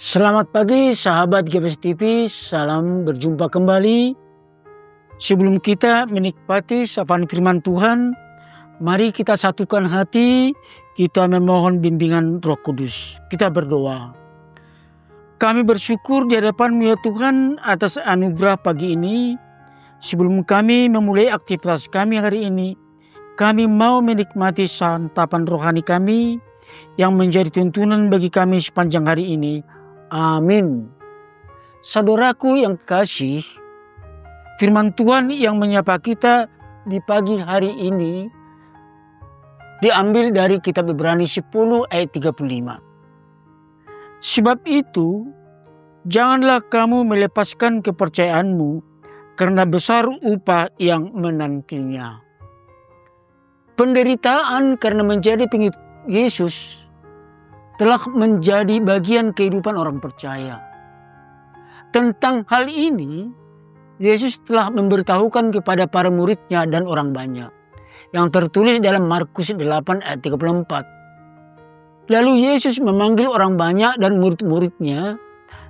Selamat pagi sahabat GPS TV, salam berjumpa kembali. Sebelum kita menikmati sapaan firman Tuhan, mari kita satukan hati, kita memohon bimbingan Roh Kudus. Kita berdoa. Kami bersyukur di hadapan-Mu ya Tuhan atas anugerah pagi ini. Sebelum kami memulai aktivitas kami hari ini, kami mau menikmati santapan rohani kami yang menjadi tuntunan bagi kami sepanjang hari ini. Amin. Saudaraku yang kasih, firman Tuhan yang menyapa kita di pagi hari ini diambil dari kitab Ibrani 10 ayat 35. Sebab itu, janganlah kamu melepaskan kepercayaanmu karena besar upah yang menantinya. Penderitaan karena menjadi pengikut Yesus telah menjadi bagian kehidupan orang percaya. Tentang hal ini, Yesus telah memberitahukan kepada para muridnya dan orang banyak, yang tertulis dalam Markus 8 ayat 34. Lalu Yesus memanggil orang banyak dan murid-muridnya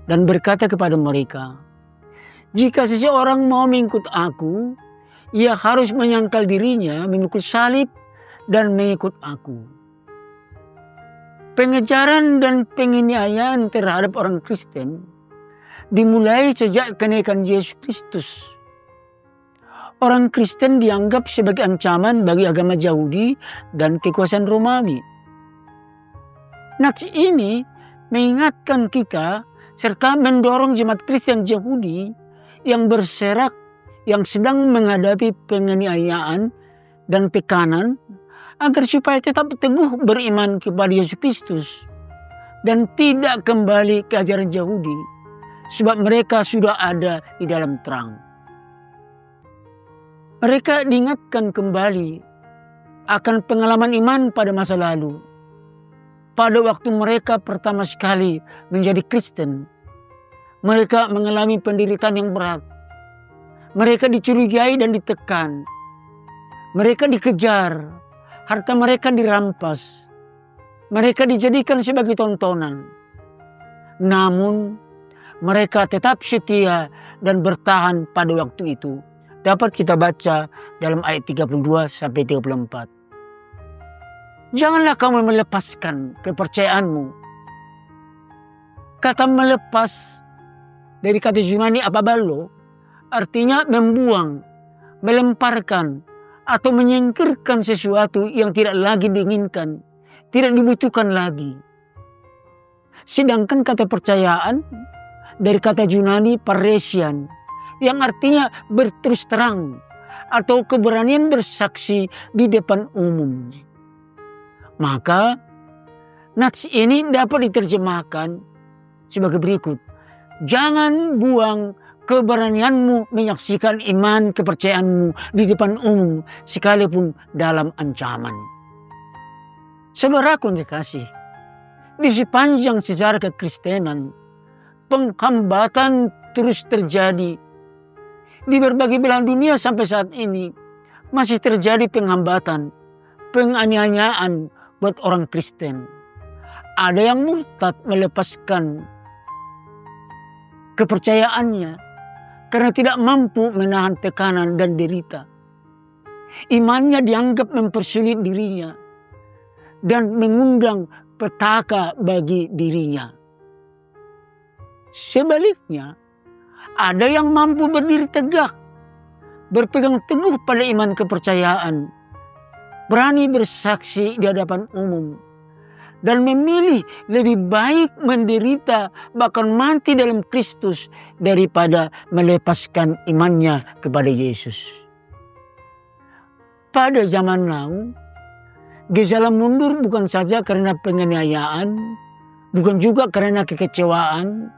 dan berkata kepada mereka, "Jika seseorang mau mengikut aku, ia harus menyangkal dirinya, memikul salib dan mengikut aku." Pengejaran dan penganiayaan terhadap orang Kristen dimulai sejak kenaikan Yesus Kristus. Orang Kristen dianggap sebagai ancaman bagi agama Yahudi dan kekuasaan Romawi. Nats ini mengingatkan kita serta mendorong jemaat Kristen Yahudi yang berserak, yang sedang menghadapi penganiayaan dan tekanan, agar supaya tetap teguh beriman kepada Yesus Kristus dan tidak kembali ke ajaran Yahudi, sebab mereka sudah ada di dalam terang. Mereka diingatkan kembali akan pengalaman iman pada masa lalu, pada waktu mereka pertama sekali menjadi Kristen. Mereka mengalami penderitaan yang berat. Mereka dicurigai dan ditekan. Mereka dikejar. Harta mereka dirampas. Mereka dijadikan sebagai tontonan. Namun mereka tetap setia dan bertahan pada waktu itu. Dapat kita baca dalam ayat 32-34. Janganlah kamu melepaskan kepercayaanmu. Kata melepas dari kata Yunani apaballo artinya membuang, melemparkan, atau menyingkirkan sesuatu yang tidak lagi diinginkan, tidak dibutuhkan lagi. Sedangkan kata percayaan dari kata Yunani parresian yang artinya berterus terang atau keberanian bersaksi di depan umum. Maka nats ini dapat diterjemahkan sebagai berikut. Jangan buang keberanianmu menyaksikan iman kepercayaanmu di depan umum sekalipun dalam ancaman. Saudaraku yang dikasih, di sepanjang sejarah kekristenan, penghambatan terus terjadi. Di berbagai belahan dunia sampai saat ini masih terjadi penghambatan, penganiayaan buat orang Kristen. Ada yang murtad melepaskan kepercayaannya karena tidak mampu menahan tekanan dan derita. Imannya dianggap mempersulit dirinya dan mengundang petaka bagi dirinya. Sebaliknya, ada yang mampu berdiri tegak, berpegang teguh pada iman kepercayaan, berani bersaksi di hadapan umum, dan memilih lebih baik menderita bahkan mati dalam Kristus daripada melepaskan imannya kepada Yesus. Pada zaman now, gejala mundur bukan saja karena penganiayaan, bukan juga karena kekecewaan,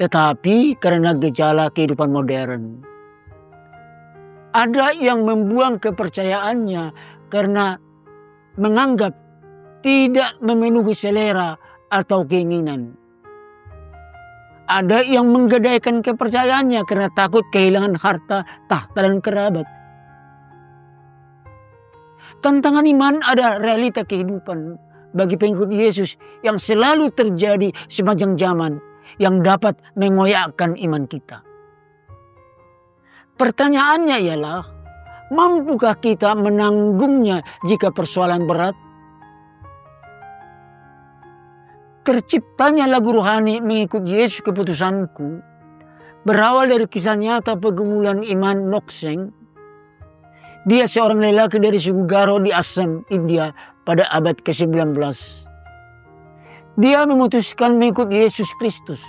tetapi karena gejala kehidupan modern. Ada yang membuang kepercayaannya karena menganggap tidak memenuhi selera atau keinginan. Ada yang menggadaikan kepercayaannya karena takut kehilangan harta, tahta, dan kerabat. Tantangan iman ada realita kehidupan bagi pengikut Yesus yang selalu terjadi sepanjang zaman, yang dapat mengoyakkan iman kita. Pertanyaannya ialah, mampukah kita menanggungnya jika persoalan berat? Terciptanya lagu rohani Mengikut Yesus Keputusanku berawal dari kisah nyata pergumulan iman Nokseng. Dia seorang lelaki dari suku Garo di Assam, India pada abad ke-19. Dia memutuskan mengikut Yesus Kristus.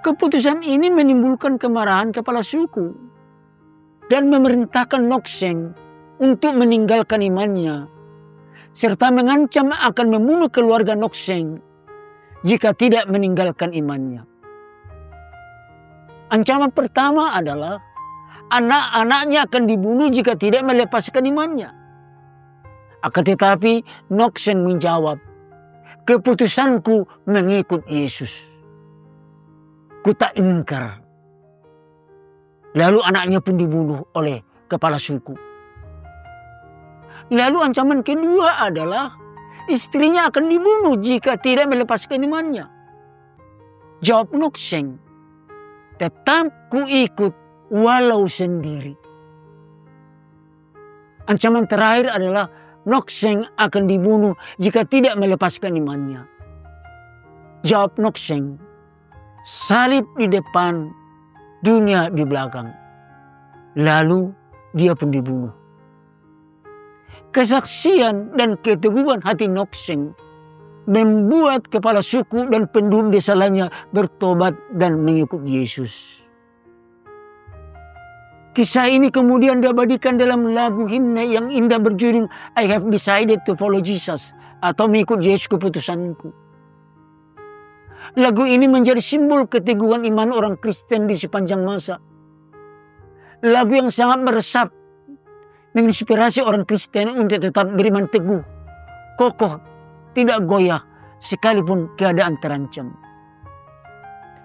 Keputusan ini menimbulkan kemarahan kepala suku dan memerintahkan Nokseng untuk meninggalkan imannya, serta mengancam akan membunuh keluarga Nokseng jika tidak meninggalkan imannya. Ancaman pertama adalah anak-anaknya akan dibunuh jika tidak melepaskan imannya. Akan tetapi Nokseng menjawab, keputusanku mengikut Yesus. Ku tak ingkar. Lalu anaknya pun dibunuh oleh kepala suku. Lalu ancaman kedua adalah istrinya akan dibunuh jika tidak melepaskan imannya. Jawab Nokseng, tetap ku ikut walau sendiri. Ancaman terakhir adalah Nokseng akan dibunuh jika tidak melepaskan imannya. Jawab Nokseng, salib di depan, dunia di belakang. Lalu dia pun dibunuh. Kesaksian dan keteguhan hati Nokseng membuat kepala suku dan penduduk desa lainnya bertobat dan mengikut Yesus. Kisah ini kemudian diabadikan dalam lagu himne yang indah berjudul I Have Decided to Follow Jesus atau Mengikut Yesus Keputusanku. Lagu ini menjadi simbol keteguhan iman orang Kristen di sepanjang masa. Lagu yang sangat meresap, menginspirasi orang Kristen untuk tetap beriman teguh, kokoh, tidak goyah, sekalipun keadaan terancam.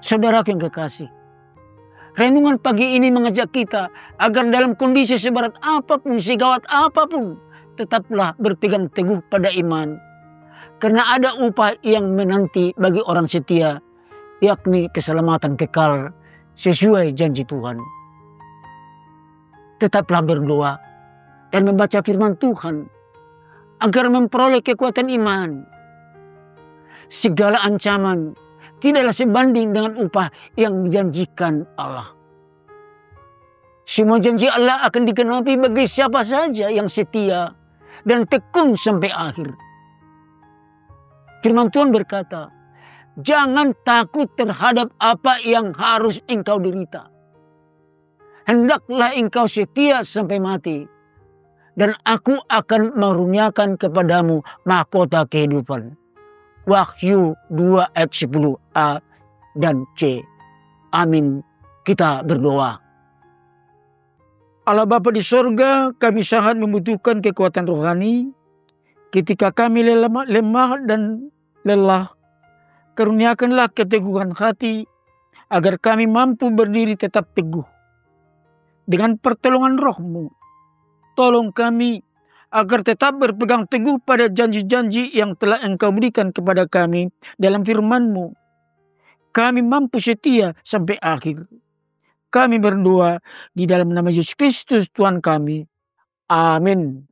Saudaraku yang kekasih, renungan pagi ini mengajak kita agar dalam kondisi seberat apapun, segawat apapun, tetaplah berpegang teguh pada iman. Karena ada upah yang menanti bagi orang setia, yakni keselamatan kekal sesuai janji Tuhan. Tetaplah berdoa dan membaca firman Tuhan agar memperoleh kekuatan iman. Segala ancaman tidaklah sebanding dengan upah yang dijanjikan Allah. Semua janji Allah akan digenapi bagi siapa saja yang setia dan tekun sampai akhir. Firman Tuhan berkata, jangan takut terhadap apa yang harus engkau derita. Hendaklah engkau setia sampai mati, dan aku akan meruniakan kepadamu mahkota kehidupan. Wahyu 2 ayat 10a dan c. Amin. Kita berdoa. Allah Bapa di sorga, kami sangat membutuhkan kekuatan rohani. Ketika kami lemah dan lelah, karuniakanlah keteguhan hati agar kami mampu berdiri tetap teguh. Dengan pertolongan Roh-Mu, tolong kami agar tetap berpegang teguh pada janji-janji yang telah Engkau berikan kepada kami dalam firman-Mu. Kami mampu setia sampai akhir. Kami berdoa di dalam nama Yesus Kristus Tuhan kami. Amin.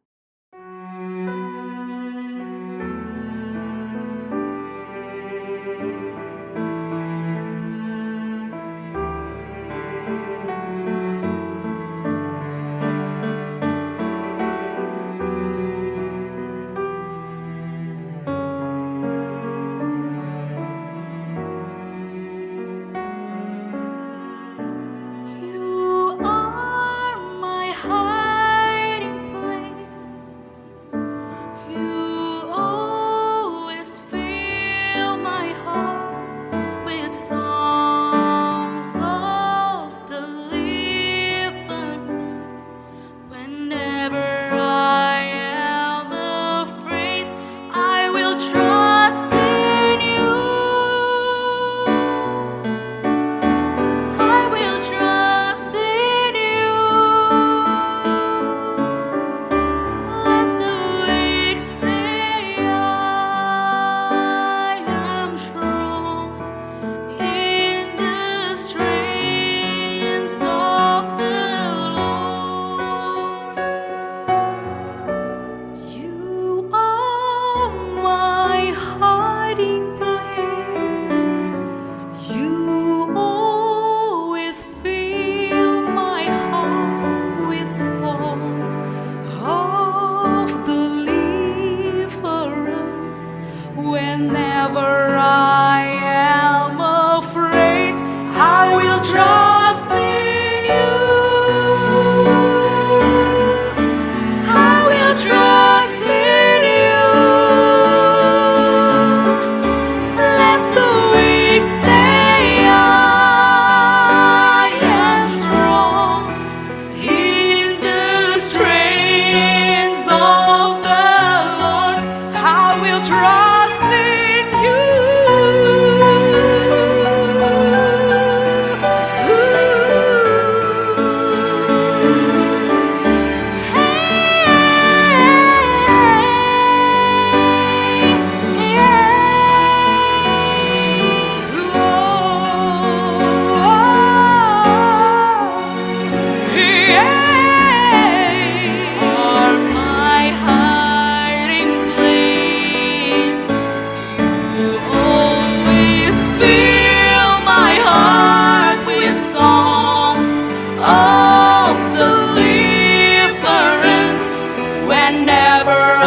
You are my hiding place. forever.